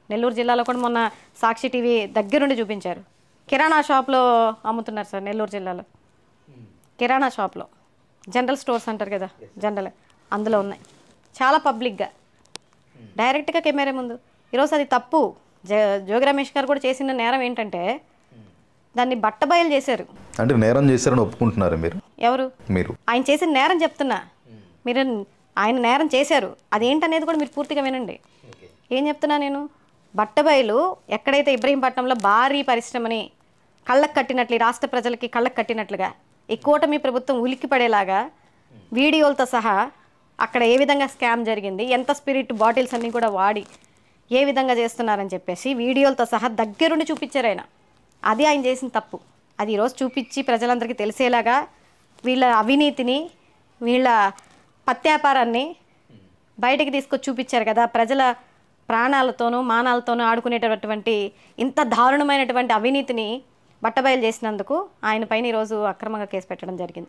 నెల్లూరు జిల్లాలో కూడా మొన్న సాక్షి టీవీ దగ్గరుండి చూపించారు. కిరాణా షాప్లో అమ్ముతున్నారు సార్ నెల్లూరు జిల్లాలో. కిరాణా షాప్లో జనరల్ స్టోర్స్ అంటారు కదా, జనరల్ అందులో ఉన్నాయి చాలా పబ్లిక్గా డైరెక్ట్గా కెమెరా ముందు. ఈరోజు అది తప్పు. జోగి రమేష్ గారు కూడా చేసిన నేరం ఏంటంటే దాన్ని బట్టబయలు చేశారు. అంటే నేరం చేశారని ఒప్పుకుంటున్నారు మీరు? ఎవరు? మీరు. ఆయన చేసిన నేరం చెప్తున్నా. మీరు ఆయన నేరం చేశారు, అదేంటనేది కూడా మీరు పూర్తిగా వినండి. ఏం చెప్తున్నా నేను, బట్టబయలు ఎక్కడైతే ఇబ్రహీంపట్నంలో భారీ పరిశ్రమని కళ్ళకు కట్టినట్లు, ఈ రాష్ట్ర ప్రజలకి కళ్ళకు కట్టినట్లుగా ఈ కూటమి ప్రభుత్వం ఉలిక్కి పడేలాగా వీడియోలతో సహా అక్కడ ఏ విధంగా స్కామ్ జరిగింది, ఎంత స్పిరిట్ బాటిల్స్ అన్నీ కూడా వాడి ఏ విధంగా చేస్తున్నారని చెప్పేసి వీడియోలతో సహా దగ్గరుండి చూపించారు ఆయన. అది ఆయన చేసిన తప్పు. అది ఈరోజు చూపించి ప్రజలందరికీ తెలిసేలాగా వీళ్ళ అవినీతిని, వీళ్ళ పత్యాపారాన్ని బయటికి తీసుకొచ్చి చూపించారు కదా. ప్రజల ప్రాణాలతోనూ మానాలతోనూ ఆడుకునేటటువంటి ఇంత దారుణమైనటువంటి అవినీతిని బట్టబయలు చేసినందుకు ఆయన పైన ఈరోజు అక్రమంగా కేసు పెట్టడం జరిగింది.